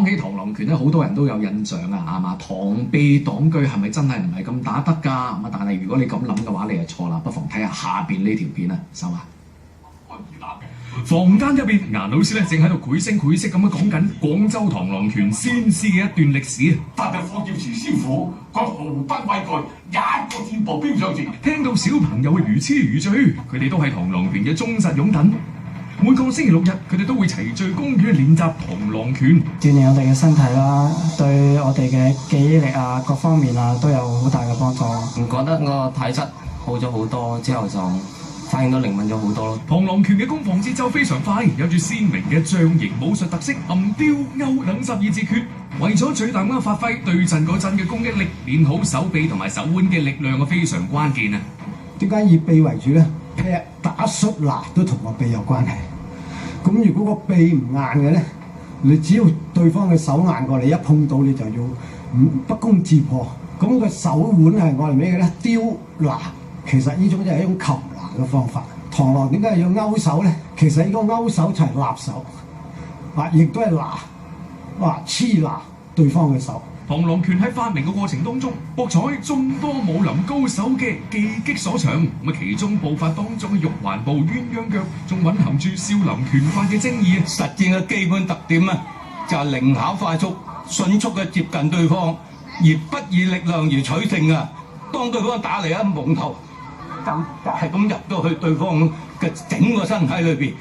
講起螳螂拳咧，好多人都有印象啊，係嘛？螳臂擋車係咪真係唔係咁打得㗎？咁啊，但係如果你咁諗嘅話，你就錯啦。不妨睇下下邊呢條片啊，收下。房間入邊，顏老師咧正喺度繪聲繪色咁樣講緊廣州螳螂拳先師嘅一段歷史。但係霍耀慈師傅佢毫不畏懼，一個箭步飆上前。聽到小朋友嘅如痴如醉，佢哋都係螳螂拳嘅忠實擁躉。每個星期六日，佢哋都會齊聚公園練習螳螂拳，鍛鍊我哋嘅身體啦，對我哋嘅記憶力啊，各方面啊都有好大嘅幫助。唔覺得我體質好咗好多，之後就反應都靈敏咗好多咯。螳螂拳嘅攻防節奏非常快，有住鮮明嘅象形武術特色，暗雕勾等12字訣。為咗最大咁發揮對陣嗰陣嘅攻擊力，練好手臂同埋手腕嘅力量非常關鍵啊！點解以臂為主咧？劈、打、摔、拿都同個臂有關係。咁如果個臂唔硬嘅咧，你只要對方嘅手硬過你，一碰到你就要不攻自破。咁個手腕係我哋咩嘅咧？雕拿，其實呢種就係一種擒拿嘅方法。螳螂點解要勾手咧？其實呢個勾手就係立手，亦都係拿，黐拿對方嘅手。螳螂拳喺發明嘅過程當中，博採眾多武林高手嘅技擊所長。其中步法當中嘅玉環步、鴛鴦腳，仲蘊含住少林拳法嘅精義。實戰嘅基本特點啊，就係靈巧快速、迅速嘅接近對方，而不以力量而取勝啊！當對方打嚟一蒙頭，就係咁入到去對方嘅整個身體裏邊。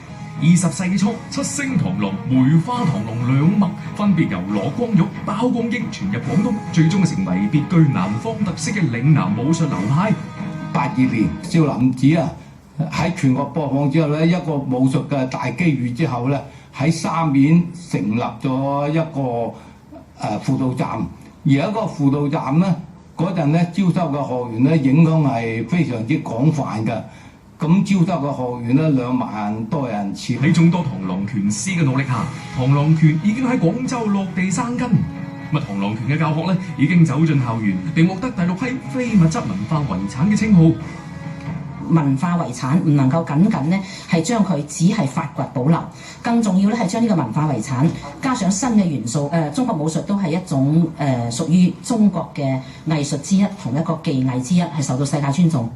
20世紀初，七星螳螂、梅花螳螂兩脈分別由羅光玉、包公英傳入廣東，最終成為別具南方特色嘅嶺南武術流派。82年，少林寺啊喺全國播放之後咧，一個武術嘅大機遇之後咧，喺沙面成立咗一個輔導站，而一個輔導站咧嗰陣咧招收嘅學員咧影響係非常之廣泛嘅。咁招收嘅學員咧2萬多人次。喺眾多螳螂拳師嘅努力下，螳螂拳已經喺廣州落地生根。螳螂拳嘅教學咧已經走進校園，並獲得第6批非物質文化遺產嘅稱號。文化遺產唔能夠僅僅咧係將佢只係發掘保留，更重要咧係將呢個文化遺產加上新嘅元素。中國武術都係一種屬於中國嘅藝術之一，同一個技藝之一，係受到世界尊重。